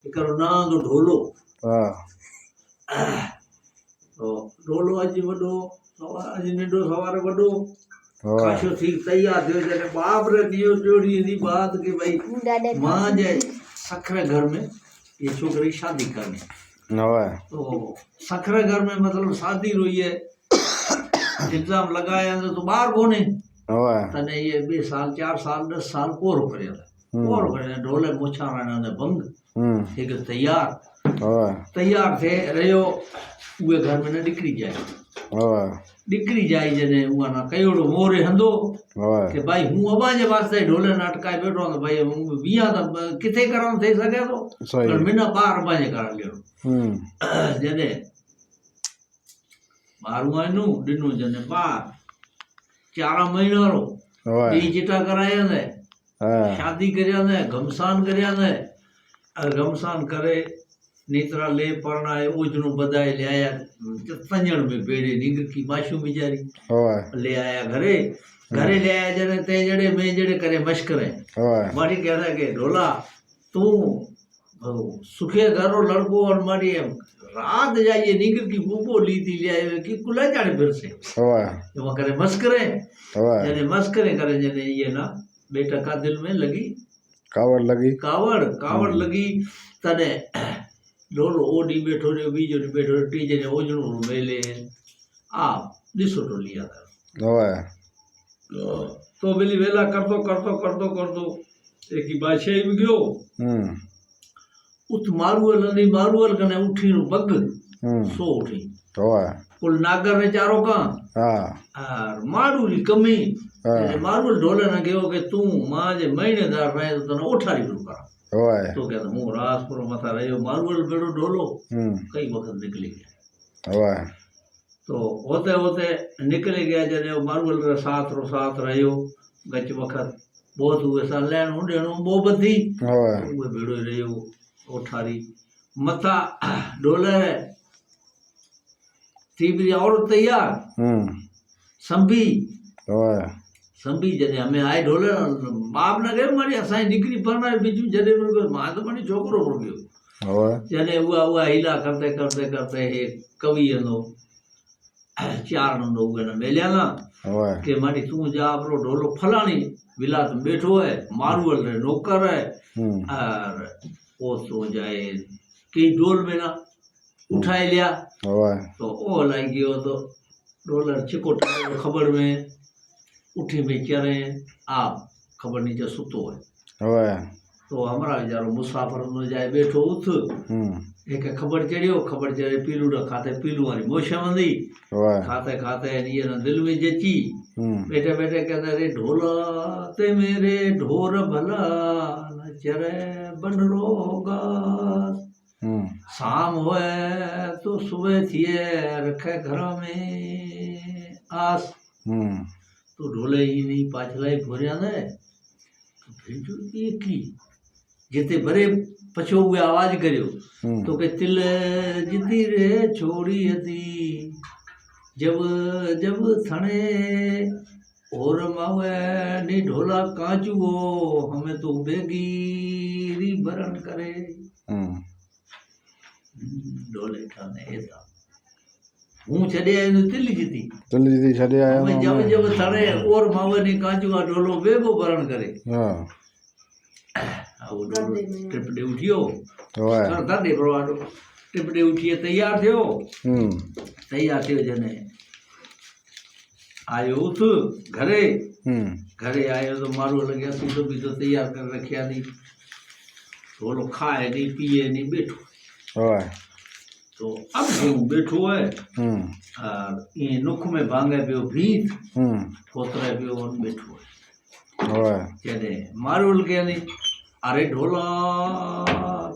करो नांग ढोलो हाँ तो ढोलो अज वडो अज निंडो सवार वडो हाँ खाशो थी तैयार थियो जने बाप रे दियो जोड़ी दी बात कि भाई मां जे सखरे घर में ये छोकरी शादी करनी हाँ तो सखरे घर में मतलब शादी हुई है एग्जाम लगाया तो बाहर कोने हाँ तने ये 2 साल 4 साल 10 साल कोरो करे कोरो करे ढोले मोछाणा ने भंग एक तैयार थे रहियो उहे घर में न निकरी जाए निकरी जाए जने उहा ना कयोड़ो मोरे हंदो कि भाई हूं अबा जे वास्ते ढोले नाटकाए बैठो तो भाई बिया तो किथे करण थे सके तो पर मिना बार अबा जे करण लियो जने बारू आनु दिनो जने बार 4 महीना रो दी चिटा कराया ने शादी करया ने घमसान करया ने घमसान करे नेत्रा ले परणाए ओजनो बधाए ले आया तंजण में बेड़े निंग की माशू बिचारी ले आया घरे घरे ले आया जने ते जड़े में जड़े करे मशकरे मारी कहना के ढोला तू सुखे घरो लड़को और मारी रात जाइए निंग की बूबो ली थी ले आए कि कुला जाने फिर से तो वहां करे मस्करे जने मस्करे करे जने ये ना बेटा का दिल में लगी कावड़ लगी तने ढोलो ओडी बैठो रे बीजो रे बैठो रे टीजे ने ओजनो मेले आ दिसो तो लिया था तो बेली वेला करतो एक ही बादशाह में गयो उत मारुअल कने उठी रो बग सो उठी कुल नागर ने चारो का और मारू री कमी मारुअल ढोले ने गयो के तू मां जे महीनेदार रहे तो तने ओठारी करू करा तो कहता हूँ राजपुर मथा रहो मारुअल बेड़ो ढोलो कई वक्त निकली गया तो होते होते निकले गया जने मारुअल रे साथ रहो गच वक्त बहुत हुए सा लेन उडेनो मोहब्बती वो बेड़ो रहो ओठारी मथा ढोले थी भी और तैयार संभी जने हमें आए ढोले बाप ने कहो मारी असाई निकरी परना बीजू जने मां तो मारी छोकरो पड़ गयो जने हुआ हिला करते हे कवि नो 4 नो उगे ने मेल्या ना के मारी तू जा अपनो ढोलो फलानी विलात बैठो है मारुअल रे नौकर है और ओ सो जाए की ढोल में ना उठाए लिया तो ओ लाई गयो तो ढोलर चिकोट खबर में उठी में चरे आप खबर नीचे सुतो है तो हमारा यारो मुसाफिर न जाए बैठो उठ एक खबर चढ़े पीलू खाते पीलू वाली मोशमंदी खाते ये ना दिल में जची बैठे कहते रे ढोला ते मेरे ढोर भला न चरे बनरो होगा शाम होए तो सुबह थिए रखे घर में आस तो ढोले ही नहीं पाछलाई भोरिया ने तो भेजो एक ही जिते भरे पछो हुए आवाज करियो तो के तिल जिती रे छोड़ी हती जब थने और मावे नी ढोला कांचुओ हमें तो बेगीरी भरण करे ढोले ठाने ऐसा हूँ छड़े आयो तिल्ली जीती छड़े आयो मैं जब थड़े और मावे ने कांचुआ ढोलो बेगो भरण करे वो टिपडे उठियो सर दादे परवाडो टिपडे उठिए तैयार थियो जने आयो उठ घरे आयो तो मारो लगे सीधो भी तो तैयार कर रखिया नहीं ढोलो खाए नहीं पिए नहीं बैठो तो अब जो बैठो है और ये नुख में भांगे पियो भीत पोतरे पियो बैठो है जने मारुल के नहीं अरे ढोला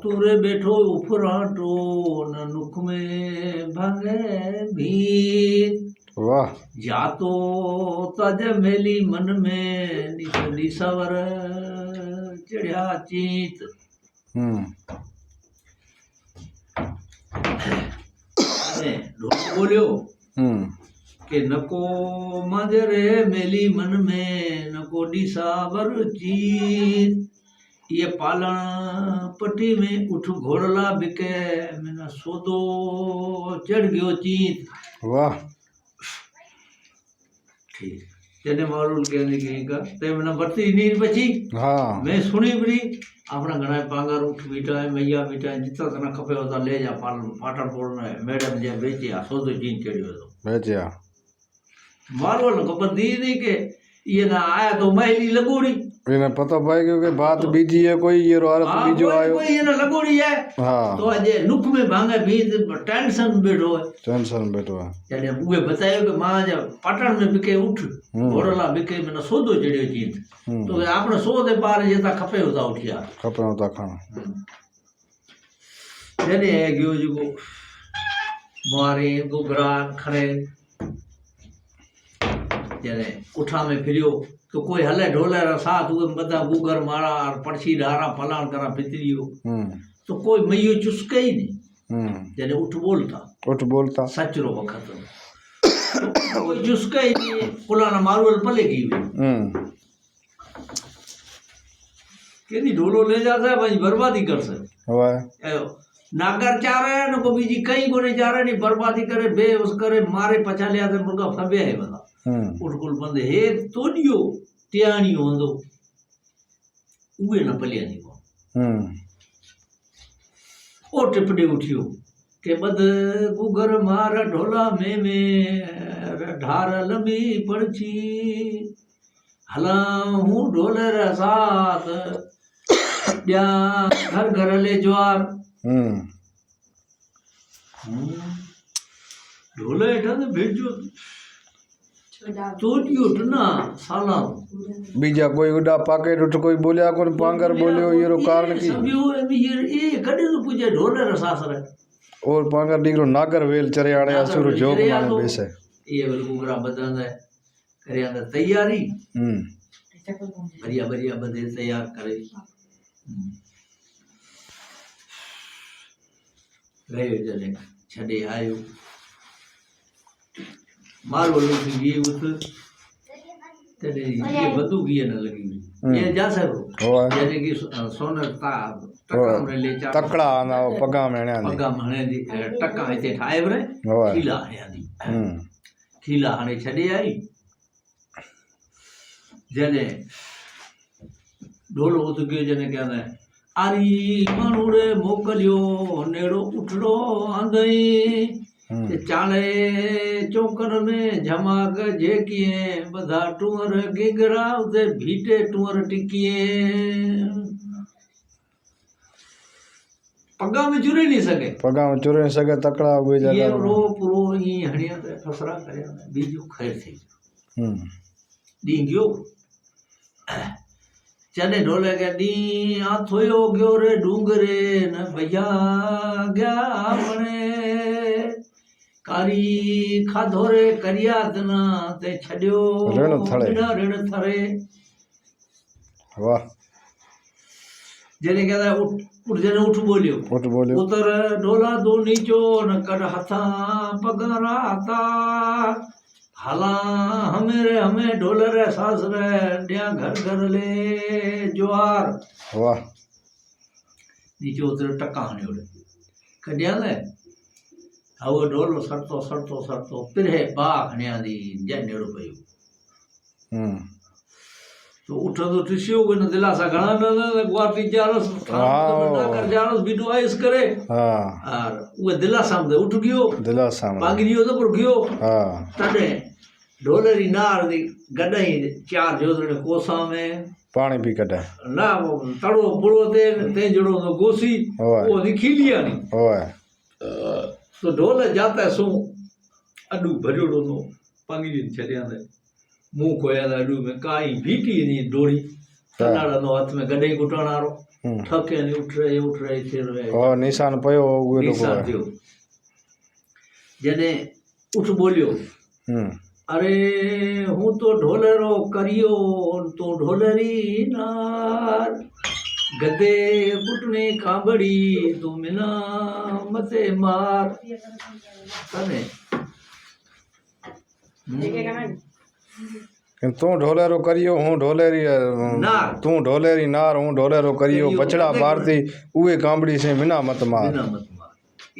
तू रे बैठो उफराटो न नुख में भांगे भीत जातो तज मेली मन में निसवर चढ़िया चीत बोलियो के नको मजरे मेली मन में नको दिसावर चीत ये पालण पट्टी में उठ घोड़ला बिके मैंने सोदो चढ़ गयो चीत वाह ठीक तेने मारू कहने की का ते मैंने बत्ती नीर बची हाँ मैं सुनी बरी अपना घना पांगर उठ बीटा है मैया बीटा है जितना तना खपे होता ले जा पाटण पोड़ना है मैडम जे बेचे आ सोदो चीन चढ़ियो तो भेजिया मारो न खबर दी नहीं के ये ना आया तो मैली लगोड़ी इन्हें पता भाई क्योंकि बात बीजी है कोई ये औरत हाँ बीजो कोई आयो कोई ये ना लगोड़ी है हाँ तो अजे नुक में भांगे भी टेंशन बैठो है टेंशन बैठो है जने उहे बतायो कि मां जब पाटण में बिके उठ घोड़ला बिके मैंने सोदो चढ़ियो चीत तो आपने सो दे पार जेता खपे होता उठिया खपे होता खाना जने गयो जो मारे गुगरा खरे जने उठा में फिरियो तो कोई हले ढोले रा साथ उहे बदा गुगर मारा और पड़छी डारा फलाण करा फितरियो तो कोई मैयो चुसके ही नहीं जने उठ बोलता सचरो वक्त तो कोई चुसके ही नहीं पुलाना मारुल पले की केदी ढोलो ले जाता है भाई बर्बादी कर से नागर चारे न को बीजी कहीं को नहीं जा रहे नहीं बर्बादी करे बे उस करे मारे पचा लिया तो मुर्गा फबे है बता उठकुल बंदे हे तोड़ियो त्याणी होंदो उहे न पलिया नहीं को ओ टिपडे उठियो के बद गुगर मार ढोला में ढार लंबी पड़ची हला हूँ ढोले रे साथ या घर घर ले ज्वार ढोले इठा तो भेजो तोड़ियो टना साला बीजा कोई उड़ा पाकेट उठ कोई बोलिया कोई पांगर बोलियो ये रो कारण की ये कड़े तो पूछे ढोले रे सास रे और पांगर डिगरो नागर वेल चरे आड़े असुर जोग माने बेसे ये बल गुगरा बदन है करे अंदर तैयारी बढ़िया बढ़िया बदे तैयार करे गयो जने छड़े आयो मारो लोग ये उत तेरे ये बदू की न लगी ये जा सको जने की सोनर ता टका में ले जा तकड़ा ना पगा में दी टका इते ठाए बरे खीला है दी खीला हने छड़े आई जने ढोलो उत गयो जने कहंदा आरी मानुड़े मोकलियो नेड़ो उठड़ो आंदई चाले चौकर में झमाक जेकिए बधा टूअर गिगरा उते भीटे टूअर टिकिए पगा में चुरे नहीं सके तकड़ा हुए जगह ये रो पुरो ये हणिया ते फसरा करे बीजू खैर थी डींगियो चने ढोले के डी आथोयो गयो रे डूंगरे न भैया गया बने कारी खाधोरे करिया दना ते छड्यो ऋण थरे वाह जने कहता उठ जने उठ बोलियो उतर ढोला दो नीचो न कर हथा पगारा आता हाला हमें ढोलरे सास रे डिया घर घर ले ज्वार वाह नीचे उतर टक्का हने उड़े कडिया ले आओ ढोलो सरतो फिर है बाख ने दी जनेड़ो पयो तो उठ तो टिसियो को न दिलासा घणा न गुवाती जारस ना कर जारस बिडो आइस करे और वो दिलासा में उठ गयो पागरियो तो पर गयो तने ढोलरी नार दी गडई चार जोदड़े कोसा में पानी भी कटे ना तड़ो पुड़ो ते जड़ो तो गोसी वो दिखी लिया नहीं ओए तो ढोल जाता सो अडू भरियोड़ो नो पागरी छड़िया दे मुंह कोया दा अडू में काई भीटी नहीं डोरी तनाड़ा नो हाथ में गडई गुटाणारो थके नहीं उठ रहे थे रहे ओ निशान पयो वो निशान दियो जने उठ बोलियो अरे हूँ तो ढोलरो करियो तो ढोलरी नार गदे कुटने कांबड़ी तो मिला मते मार तने કે તું ઢોલેરો કર્યો હું ઢોલેરી નાર. તું ઢોલેરી નાર હું ઢોલેરો કર્યો કર્યો. બછડા ભારતી ઉએ કાંબડી છે વિના મત માર बिना मत मार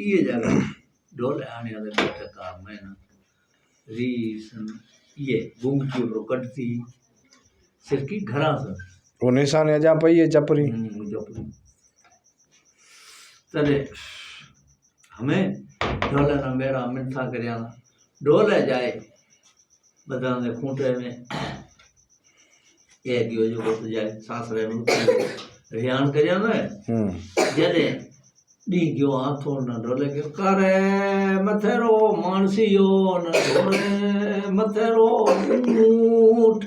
ये जगह ढोले आने वाले टका मेहनत रीसन ये गुंगची रो कटती सिरकी घरा से वो निशाने अजा पई है चपरी तरे हमें ढोले ना मेरा मिठा करया ढोले जाए बता ने खूंटे में एक यो जो तो जाए सासरे में रियान करया ने जने डी गयो हाथों न ढोले गयो करे मथेरो मानसियो न ढोले मथेरो ऊठ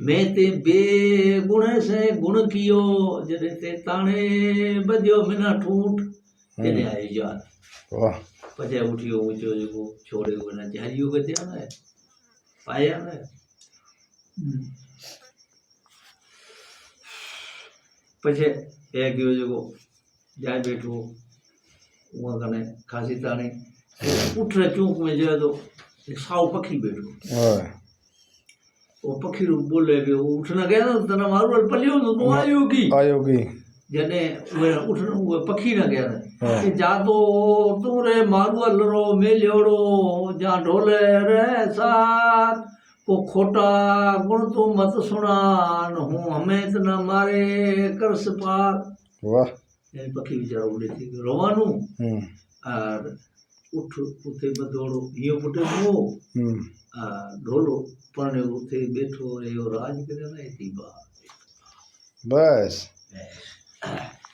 मैं ते बेगुण से गुण कियो जने ते ताणे बजो मिना ठूठ तेने आई याद वाह पछे उठियो ऊंचो जो छोड़े ना जारियो गया ने पाया ने पछे एक गयो जो जाए बैठो वहाँ कने खासी ताने उठ रहे चौक में जाए तो एक साव पक्षी बैठो ओए वो पक्षी रू बोले भी वो उठना गया ना तना मारू अल पलियो तो तू आयो की जने वो उठना वो पक्षी ना गया ना कि जा तो तू रे मारू अल रो मेलियोड़ो जा ढोले रे साथ को खोटा गुण तू मत सुनान हूँ हमें इतना मारे कर सपार वाह यानी पक्षी बेचारा उड़े थी रोवानू और उठ उठे बदोड़ो यो पुटे मो ढोलो पने उठे बैठो रे राज करे ना इतनी बात बस